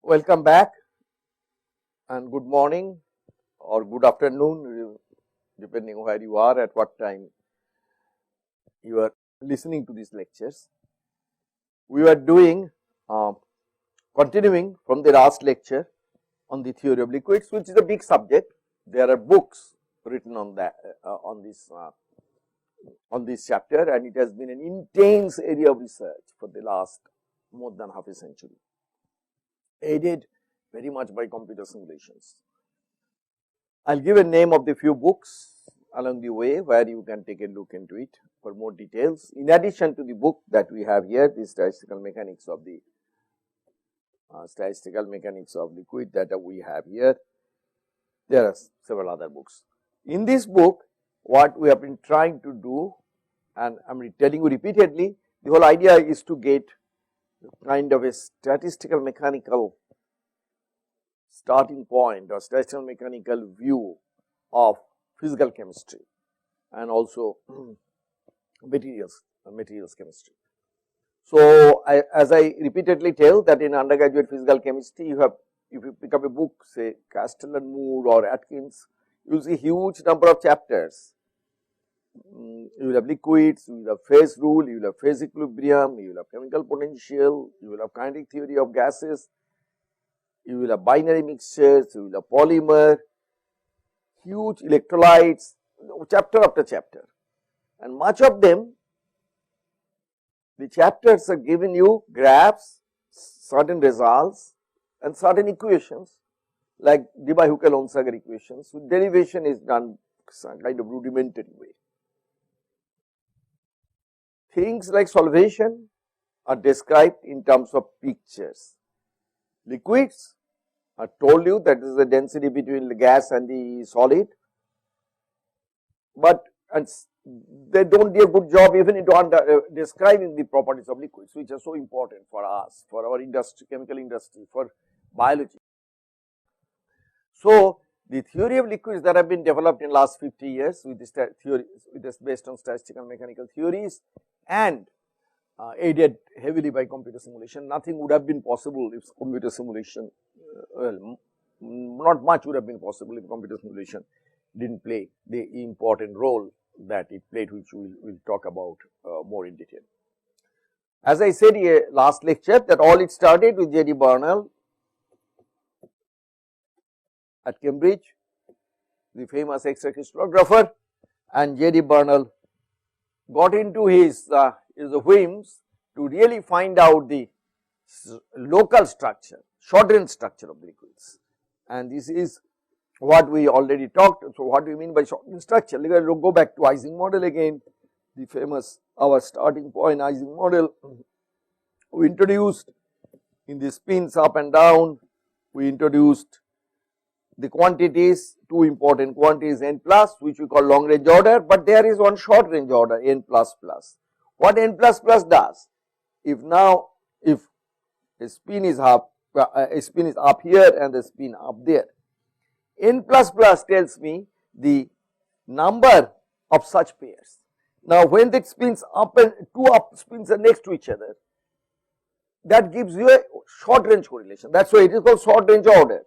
Welcome back and good morning or good afternoon, depending where you are, at what time you are listening to these lectures. We are doing continuing from the last lecture on the theory of liquids, which is a big subject. There are books written on that on this chapter, and it has been an intense area of research for the last more than half a century, aided very much by computer simulations. I will give a name of the few books along the way where you can take a look into it for more details. In addition to the book that we have here, the statistical mechanics of liquid that we have here, there are several other books. In this book, what we have been trying to do, and I am telling you repeatedly, the whole idea is to get kind of a statistical mechanical starting point or statistical mechanical view of physical chemistry and also materials chemistry. So, as I repeatedly tell that in undergraduate physical chemistry, you have, if you pick up a book, say Castell and Moore or Atkins, you will see huge number of chapters. You will have liquids, you will have phase rule, you will have phase equilibrium, you will have chemical potential, you will have kinetic theory of gases, you will have binary mixtures, you will have polymer, huge electrolytes, chapter after chapter, and much of them, the chapters are giving you graphs, certain results and certain equations like Debye-Huckel-Onsager equations, with derivation is done some kind of rudimentary way. Things like solvation are described in terms of pictures. Liquids, I told you that is the density between the gas and the solid, but they do not do a good job even in describing the properties of liquids, which are so important for us, for our industry, chemical industry, for biology. So, the theory of liquids that have been developed in last 50 years with this theory, based on statistical mechanical theories and aided heavily by computer simulation. Nothing would have been possible if computer simulation, not much would have been possible if computer simulation did not play the important role that it played, which we will talk about more in detail. As I said in last lecture, that all it started with J.D. Bernal at Cambridge, the famous X-ray crystallographer, and J.D. Bernal got into his whims to really find out the local structure, short range structure of the liquids, and this is what we already talked. So, what do we mean by short range structure? Let us go back to Ising model again, the famous our starting point Ising model. We introduced in the spins up and down, we introduced the quantities, two important quantities n plus, which we call long range order, but there is one short range order n plus plus. What n plus plus does? If a spin is up here and the spin up there, n plus plus tells me the number of such pairs. Now, when the spins up and two up spins are next to each other, that gives you a short range correlation. That is why it is called short range order.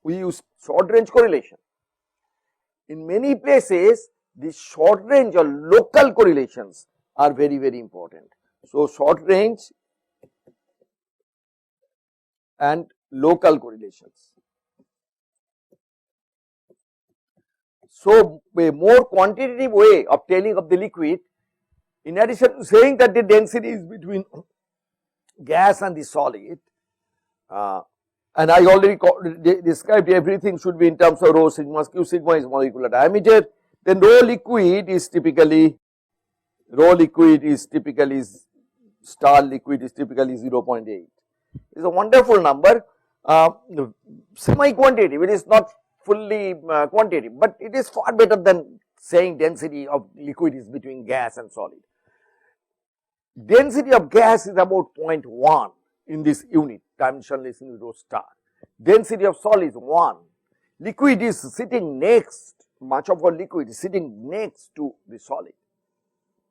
We use short range correlation. In many places, the short range or local correlations are very, very important. So, short range and local correlations. So, a more quantitative way of telling of the liquid, in addition to saying that the density is between gas and the solid, and I already described everything should be in terms of rho sigma, q sigma is molecular diameter, then rho liquid is typically star liquid is typically 0.8. It is a wonderful number, semi quantitative, it is not fully quantitative, but it is far better than saying density of liquid is between gas and solid. Density of gas is about 0.1 in this unit, dimensionless unit rho star. Density of solid is 1. Liquid is sitting next, much of our liquid is sitting next to the solid.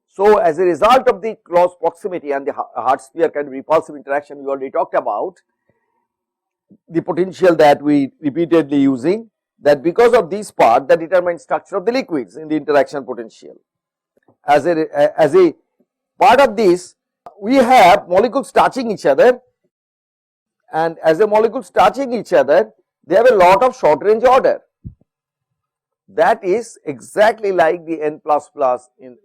So, as a result of the close proximity and the hard sphere kind of repulsive interaction we already talked about, the potential that we repeatedly using, that because of this part that determines structure of the liquids in the interaction potential. As a part of this, we have molecules touching each other, and as the molecules touching each other, they have a lot of short range order. That is exactly like the N++ in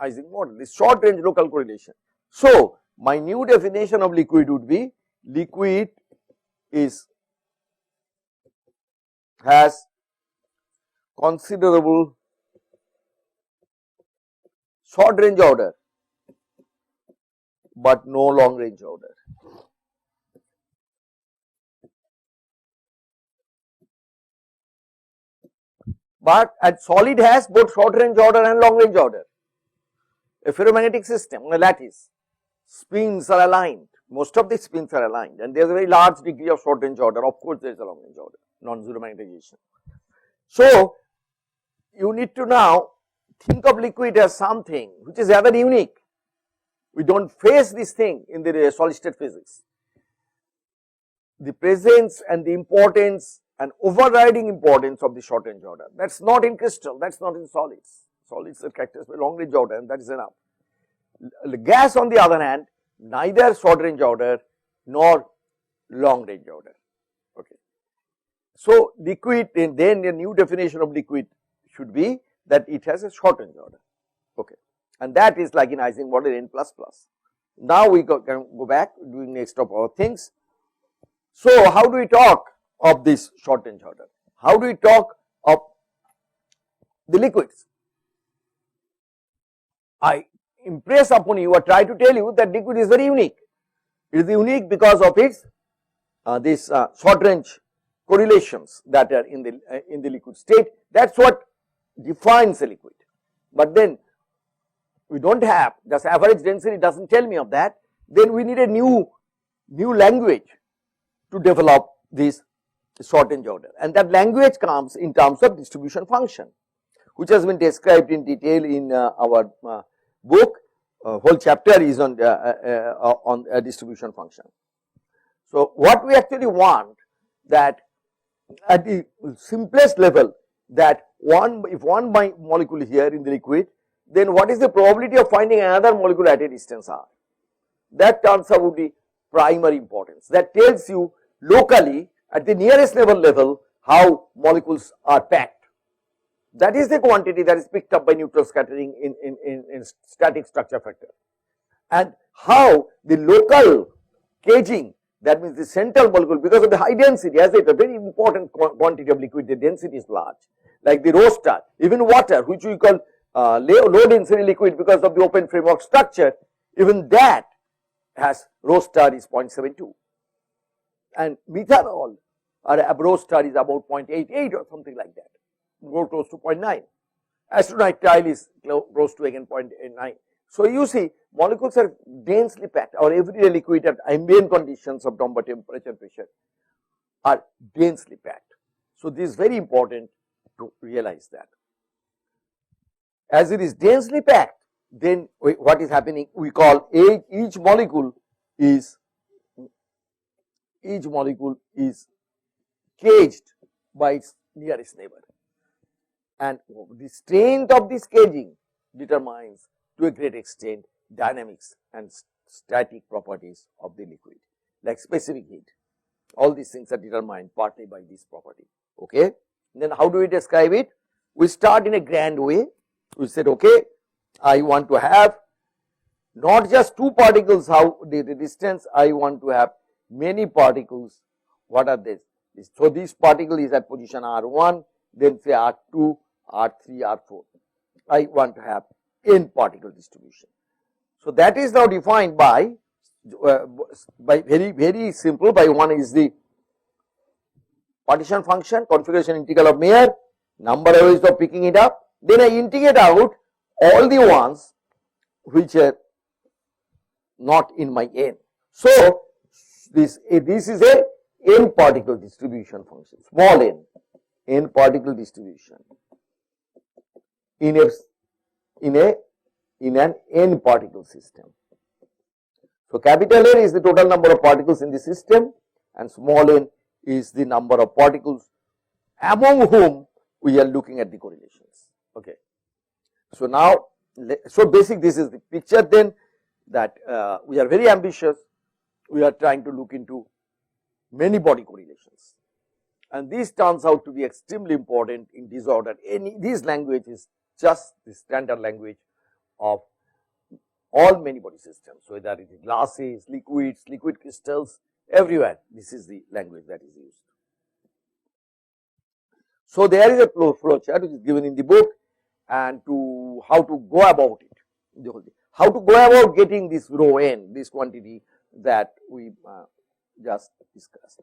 Ising model, this short range local correlation. So, my new definition of liquid would be, liquid has considerable short range order, but no long range order. But a solid has both short range order and long range order. A ferromagnetic system on a lattice, spins are aligned, most of the spins are aligned, and there is a very large degree of short range order. Of course, there is a long range order, non-zero magnetization. So, you need to now think of liquid as something which is rather unique. We do not face this thing in the solid state physics. The presence and the importance and overriding importance of the short range order, that is not in crystal, that is not in solids. Solids are characterized by long range order, and that is enough. Gas, on the other hand, neither short range order nor long range order. Okay. So, liquid, and then a new definition of liquid should be that it has a short range order. Okay. And that is like in Ising model N++. Now, we can go back doing next of our things. So, how do we talk of this short range order? How do we talk of the liquids? I impress upon you or try to tell you that liquid is very unique. It is unique because of its this short range correlations that are in the liquid state. That is what defines a liquid. But then we do not have, just average density does not tell me of that. Then we need a new language to develop this short range order, and that language comes in terms of distribution function, which has been described in detail in our book. Whole chapter is on distribution function. So, what we actually want, that at the simplest level, that if one molecule is here in the liquid, then what is the probability of finding another molecule at a distance r? That turns out to be primary importance. That tells you locally at the nearest level how molecules are packed. That is the quantity that is picked up by neutral scattering in static structure factor. And how the local caging, that means the central molecule, because of the high density, as a very important quantity of liquid, the density is large, like the rho star, even water, which we call low density liquid because of the open framework structure, even that has rho star is 0.72, and methanol or rho star is about 0.88 or something like that, go close to 0.9. Acetonitrile is close to again 0.9. So, you see molecules are densely packed, or everyday liquid at ambient conditions of number, temperature, pressure are densely packed. So, this is very important to realize that. As it is densely packed, then what is happening, we call each molecule is caged by its nearest neighbor, and the strength of this caging determines to a great extent dynamics and static properties of the liquid, like specific heat. All these things are determined partly by this property. Okay. Then how do we describe it? We start in a grand way. We said, okay, I want to have not just two particles, how the distance, I want to have many particles. What are these? So, this particle is at position R1, then say R2, R3, R4. I want to have n particle distribution. So, that is now defined by very simple, by one is the partition function, configuration integral of Mayer, number of ways of picking it up. Then I integrate out all the ones which are not in my n. So, this is a n particle distribution function, small n particle distribution in an n particle system. So, capital N is the total number of particles in the system, and small n is the number of particles among whom we are looking at the correlations. Okay. So, now, so basic this is the picture then, that we are very ambitious, we are trying to look into many body correlations, and this turns out to be extremely important in disorder. This language is just the standard language of all many body systems, whether it is glasses, liquids, liquid crystals, everywhere this is the language that is used. So, there is a flow chart which is given in the book, and to how to go about it, the whole thing. How to go about getting this rho n, this quantity that we just discussed,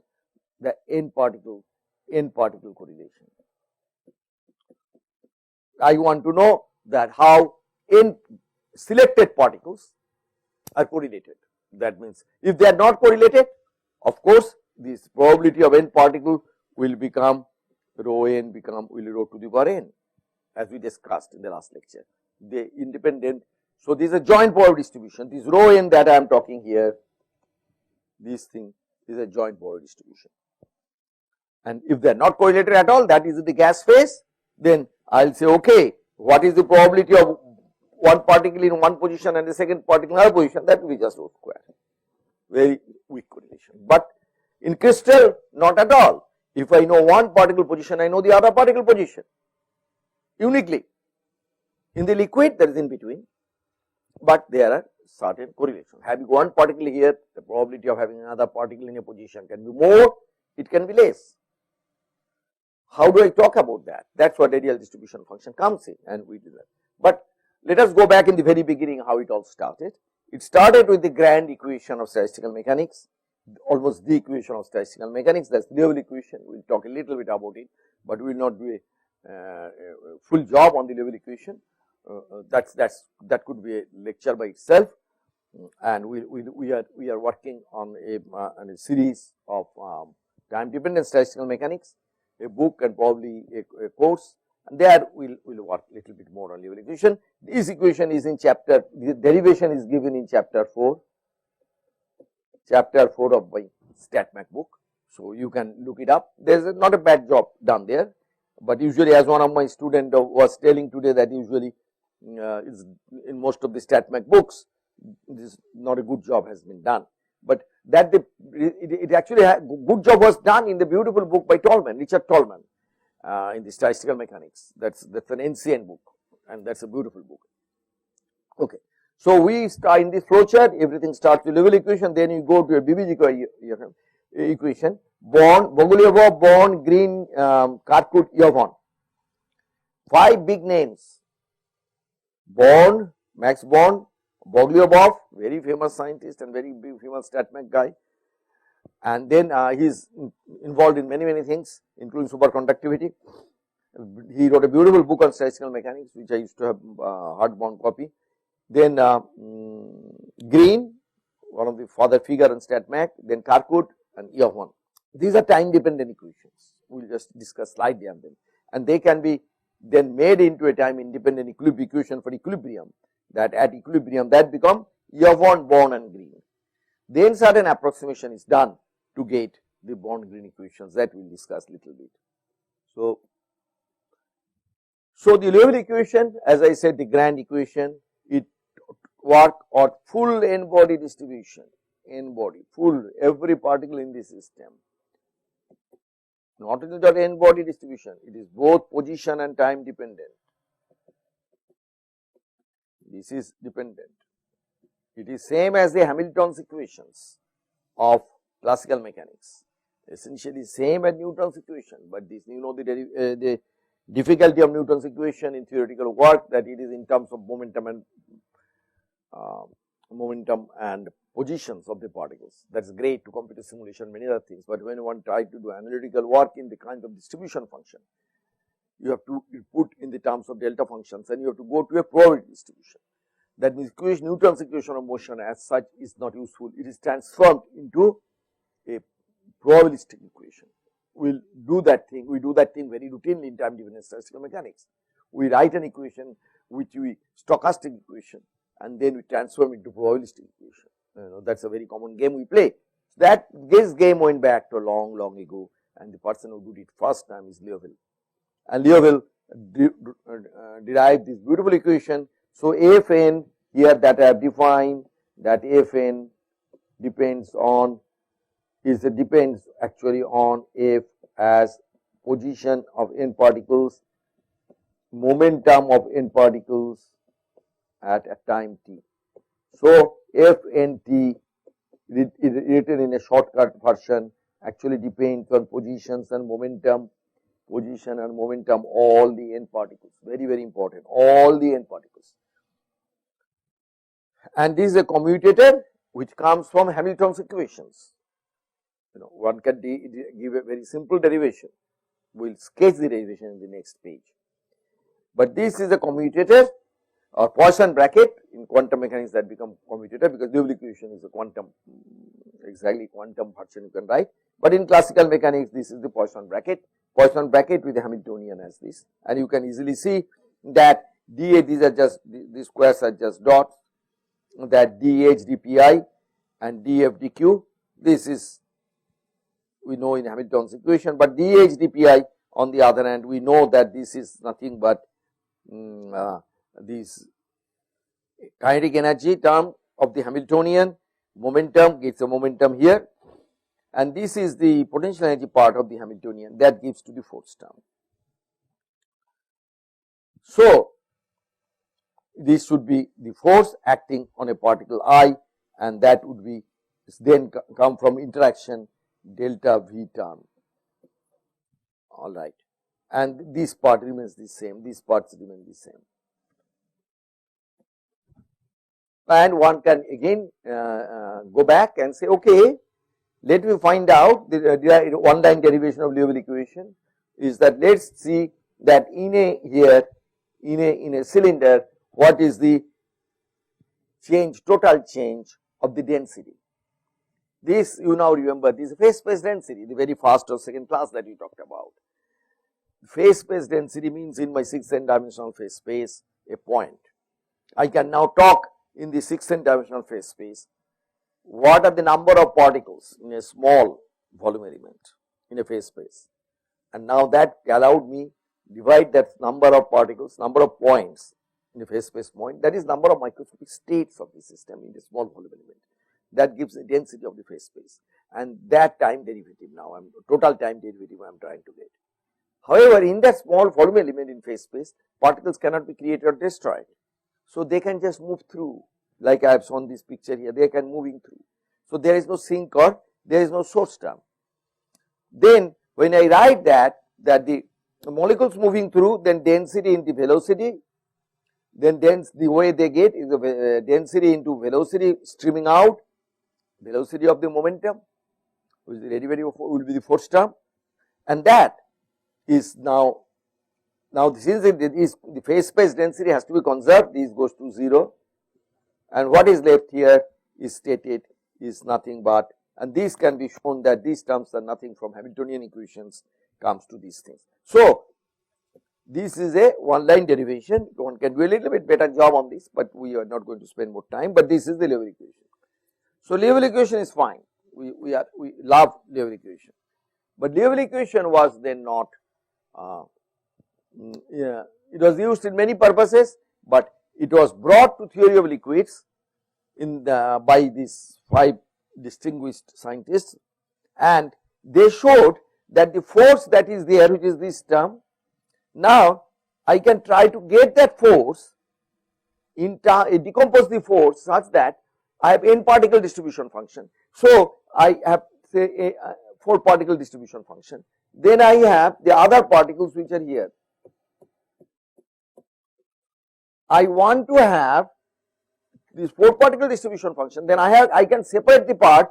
the n particle correlation. I want to know that how n selected particles are correlated. That means, if they are not correlated, of course, this probability of n particle will become rho n will rho to the power n, as we discussed in the last lecture. The independent. So, this is a joint power distribution. This rho n that I am talking here, this thing is a joint power distribution. And if they are not correlated at all, that is the gas phase, then I will say, okay, what is the probability of one particle in one position and the second particle in another position? That will be just rho square, very weak correlation. But in crystal, not at all. If I know one particle position, I know the other particle position uniquely. In the liquid, there is in between, but there are certain correlations. Having one particle here, the probability of having another particle in a position can be more, it can be less. How do I talk about that? That is what radial distribution function comes in, and we do that. But let us go back in the very beginning how it all started. It started with the grand equation of statistical mechanics, almost the equation of statistical mechanics, that is the Liouville equation. We will talk a little bit about it, but we will not do a full job on the Liouville equation. That could be a lecture by itself, and we are working on a series of time dependent statistical mechanics, a book and probably a course, and there we will work a little bit more on Liouville equation. This equation is in chapter, the derivation is given in chapter 4 of my StatMech book. So, you can look it up. There is not a bad job done there, but usually, as one of my students was telling today, that usually is in most of the StatMech books, this not a good job has been done, but that it actually good job was done in the beautiful book by Tolman, Richard Tolman, in the statistical mechanics. That's an ancient book, and that's a beautiful book. Okay. So, we start in this flowchart, everything starts with Liouville equation, then you go to a BBGKY equation, Bogoliubov, Born, Green, Karkut, Yovon. 5 big names: Born, Max Born, Bogoliubov, very famous scientist and very famous StatMech guy, and then he is involved in many things, including superconductivity. He wrote a beautiful book on statistical mechanics, which I used to have hardbound copy. Then Green, one of the father figure in StatMech, then Karkut and Yovon. These are time dependent equations. We will just discuss slightly on them, and they can be then made into a time independent equation for equilibrium, that at equilibrium that become Yovon, Born and Green. Then certain approximation is done to get the Born Green equations, that we will discuss little bit. So, the Liouville equation, as I said, the grand equation, it work on full n body distribution, n body, full every particle in the system. Not only that n body distribution, it is both position and time dependent. This is dependent. It is same as the Hamilton's equations of classical mechanics, essentially same as Newton's equation, but this the difficulty of Newton's equation in theoretical work, that it is in terms of momentum and positions of the particles. That is great to compute a simulation, many other things, but when one tries to do analytical work in the kind of distribution function, you have to put in the terms of delta functions, and you have to go to a probability distribution. That means Newton's equation of motion as such is not useful, it is transformed into a probabilistic equation. We will do that thing, we do that thing very routinely in time dependent statistical mechanics. We write an equation which we stochastic equation, and then we transform into probabilistic equation. That is a very common game we play. That this game went back to long ago, and the person who did it first time is Liouville. And Liouville derived this beautiful equation. So Fn here that I have defined, that Fn depends actually on F as position of n particles, momentum of n particles at a time t. So Fnt written in a shortcut version actually depends on positions and momentum, all the n particles, very important, all the n particles. And this is a commutator which comes from Hamilton's equations. One can give a very simple derivation. We will sketch the derivation in the next page. But this is a commutator or Poisson bracket. In quantum mechanics that become commutator, because Liouville equation is a quantum, exactly quantum version you can write. But in classical mechanics, this is the Poisson bracket with the Hamiltonian as this, and you can easily see that dA, these squares are just dots, that dH dPi and dF dQ, this is we know in Hamilton's equation, but dH dPi on the other hand, we know that this is nothing but this kinetic energy term of the Hamiltonian, momentum gets a momentum here, and this is the potential energy part of the Hamiltonian that gives to the force term. So this should be the force acting on a particle I, and that would be then come from interaction delta V term. All right, and this part remains the same, these parts remain the same. And one can again go back and say, okay, let me find out the one line derivation of Liouville equation is that, let's see that in a cylinder, what is the total change of the density. This you now remember, this phase space density, the very first or second class that we talked about. Phase space density means in my 6th dimensional phase space a point. I can now talk in the 6th dimensional phase space, what are the number of particles in a small volume element in a phase space, and now that allowed me divide that number of particles, number of points in a phase space point, that is number of microscopic states of the system in the small volume element, that gives the density of the phase space, and that time derivative now, total time derivative I am trying to get. However, in that small volume element in phase space, particles cannot be created or destroyed. So they can just move through, like I have shown this picture here, they can moving through. So there is no sink or there is no source term. Then when I write that the molecules moving through, then density into velocity, then the way they get is the density into velocity streaming out, velocity of the momentum, which is the derivative of will be the force term, and that is now since the phase space density has to be conserved, this goes to 0, and what is left here is stated is nothing but, and this can be shown that these terms are nothing from Hamiltonian equations comes to these things. So this is a one line derivation, one can do a little bit better job on this, but we are not going to spend more time, but this is the Liouville equation. So Liouville equation is fine, we love Liouville equation, but Liouville equation was then not it was used in many purposes, but it was brought to theory of liquids by these 5 distinguished scientists, and they showed that the force that is there, which is this term, now I can try to get that force decompose the force such that I have n particle distribution function. So I have say a 4 particle distribution function, then I have the other particles which are here. I want to have this 4 particle distribution function, then I can separate the part,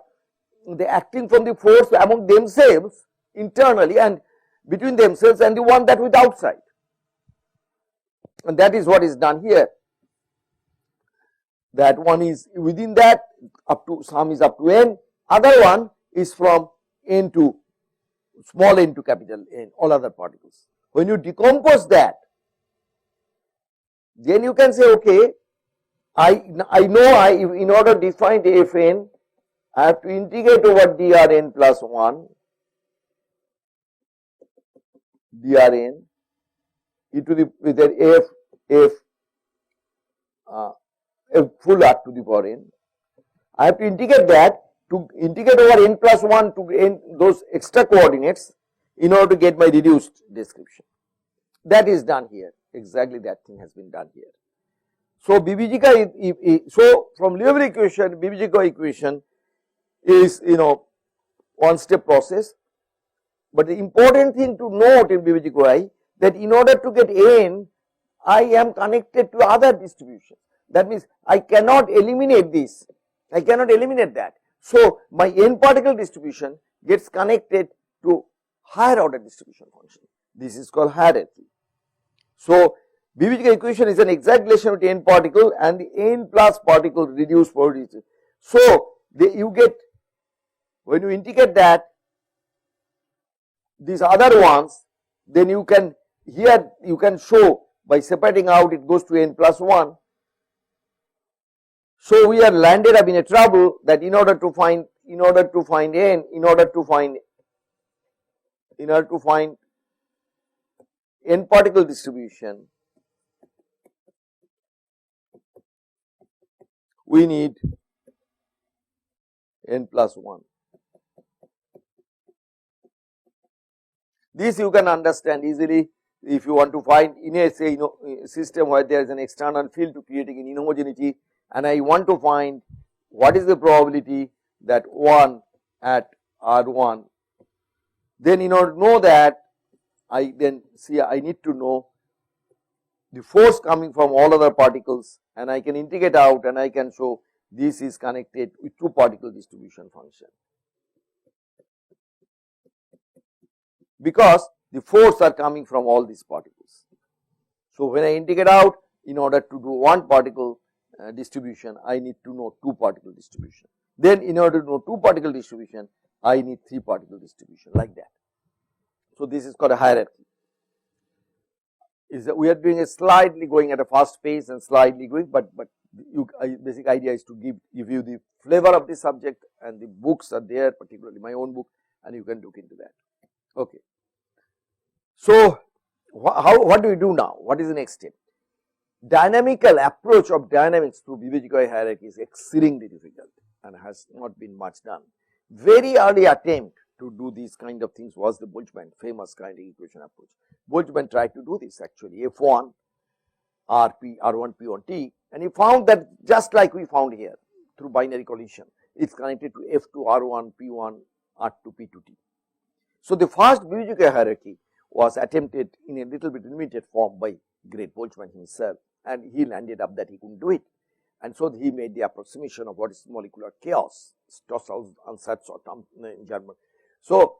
the acting from the force among themselves internally and between themselves, and the one that with outside, and that is what is done here. That one is within that, up to sum is up to n, other one is from n to small n to capital N, all other particles. When you decompose that, then you can say, okay, I know in order to define the Fn, I have to integrate over drn plus 1, drn e to the with an f full r to the power n. I have to integrate that to integrate over n plus 1 to n those extra coordinates in order to get my reduced description. That is done here. Exactly that thing has been done here. So BBGKY, so from Liouville equation, BBGKY equation is one step process. But the important thing to note in BBGKY that in order to get n, I am connected to other distributions. That means I cannot eliminate this. I cannot eliminate that. So my n particle distribution gets connected to higher order distribution function. This is called hierarchy. So BBGKY equation is an exact relation with n particle and the n plus particle reduced probability. So you get, when you integrate that, these other ones, then you can, here you can show by separating out it goes to n plus 1. So we are landed up in a trouble that in order to find n particle distribution, we need n plus 1. This you can understand easily if you want to find in a system where there is an external field to creating an inhomogeneity, and I want to find what is the probability that 1 at R1. Then in order to know that, I need to know the force coming from all other particles, and I can integrate out and I can show this is connected with two particle distribution function, because the force are coming from all these particles. So when I integrate out, in order to do one particle distribution, I need to know two particle distribution. Then in order to know two particle distribution, I need three particle distribution, like that. So this is called a hierarchy. We are doing a slightly going at a fast pace and slightly going, but basic idea is to give you the flavor of the subject, and the books are there, particularly my own book, and you can look into that. Okay. So what do we do now? What is the next step? Dynamical approach of dynamics through BBGKY hierarchy is exceedingly difficult and has not been much done. Very early attempt to do these kind of things was the Boltzmann famous kind of equation approach. Boltzmann tried to do this actually, F1 RP R1 P1 T, and he found that just like we found here through binary collision, it's connected to F2 R1 P1 R2 P2T. So the first BBGKY hierarchy was attempted in a little bit limited form by great Boltzmann himself, and he landed up that he couldn't do it, and so he made the approximation of what is molecular chaos, Stossels Ansatz or in German. So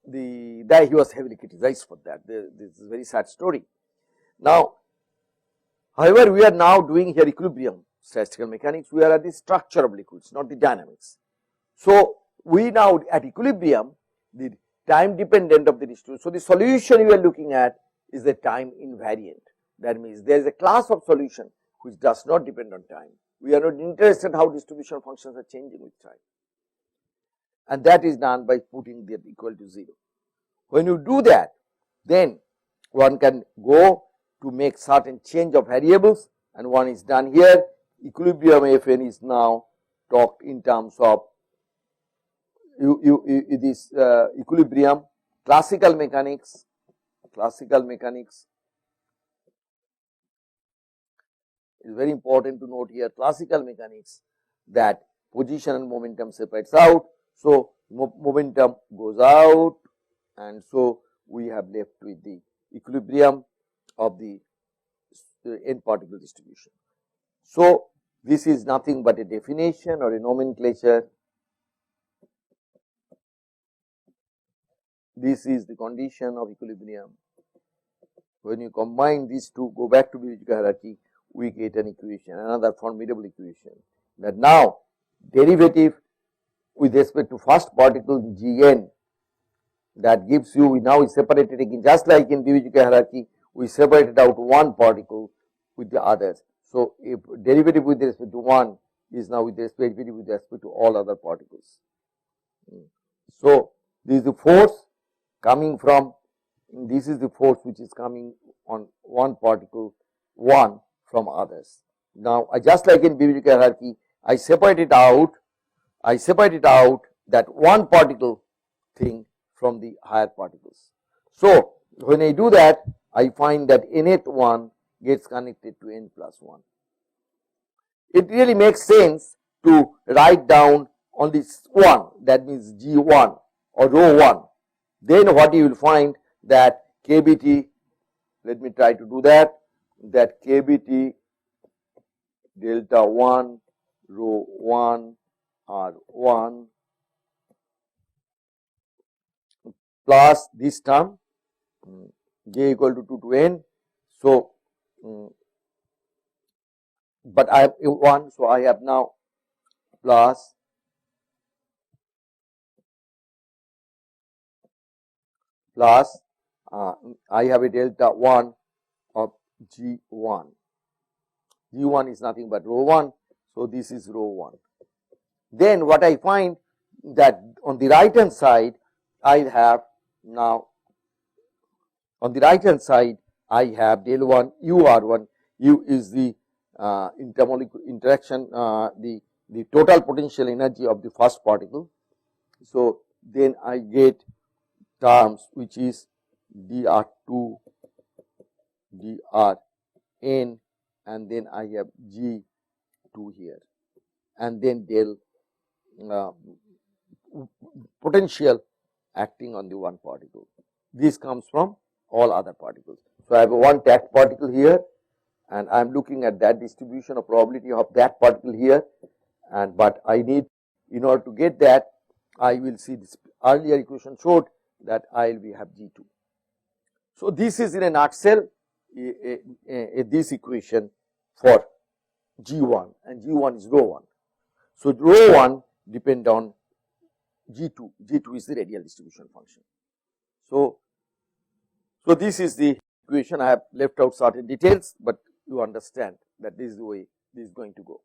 there he was heavily criticized for that. This is a very sad story. Now, however, we are now doing here equilibrium statistical mechanics. We are at the structure of liquids, not the dynamics. So we now at equilibrium, the time dependent of the distribution. So the solution we are looking at is the time invariant. That means there is a class of solution which does not depend on time. We are not interested how distribution functions are changing with time, and that is done by putting that equal to 0. When you do that, then one can go to make certain change of variables, and one is done here. Equilibrium Fn is now talked in terms of this equilibrium. Classical mechanics is very important to note here. Classical mechanics, that position and momentum separates out, so momentum goes out, and so we have left with the equilibrium of the n particle distribution. So this is nothing but a definition or a nomenclature. This is the condition of equilibrium. When you combine these two, go back to BBGKY hierarchy, we get an equation, another formidable equation, that now derivative with respect to first particle Gn, that gives you, we now separated again, just like in BBGKY hierarchy, we separated out one particle with the others. So if derivative with respect to 1 is now with respect to all other particles. So, this is the force coming from, this is the force which is coming on one particle 1 from others. Now, just like in BBGKY hierarchy, I separate it out that one particle thing from the higher particles. So, when I do that, I find that nth one gets connected to n plus 1. It really makes sense to write down on this 1, that means G1 or rho 1. Then what you will find that KBT, let me try to do that KBT delta 1 rho 1 R1 plus this term j equal to 2 to n. So, but I have 1, so I have now plus I have a delta 1 of G1. G1 is nothing but rho 1, so this is rho 1. Then what I find that on the right hand side, I have now on the right hand side, I have del 1 UR1. U is the intermolecular interaction, the total potential energy of the first particle. So, then I get terms which is dr2 drn, and then I have G2 here, and then del potential acting on the one particle. This comes from all other particles. So, I have a one tagged particle here, and I am looking at that distribution of probability of that particle here, and but I need, in order to get that, I will see this earlier equation showed that I will have G2. So, this is in a nutshell this equation for G1, and G1 is rho 1. So, rho 1 depend on G2, G2 is the radial distribution function. So, this is the equation. I have left out certain details, but you understand that this is the way this is going to go.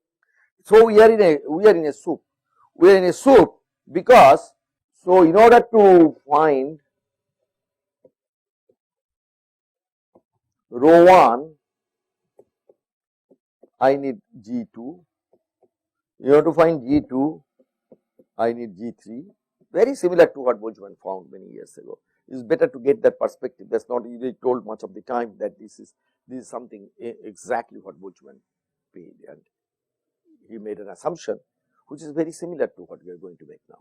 So, we are in a soup. We are in a soup because, so in order to find rho 1, I need G2. In order to find G2, I need G3. Very similar to what Boltzmann found many years ago. It is better to get that perspective. That's not really told much of the time that this is something exactly what Boltzmann paid, and he made an assumption which is very similar to what we are going to make now.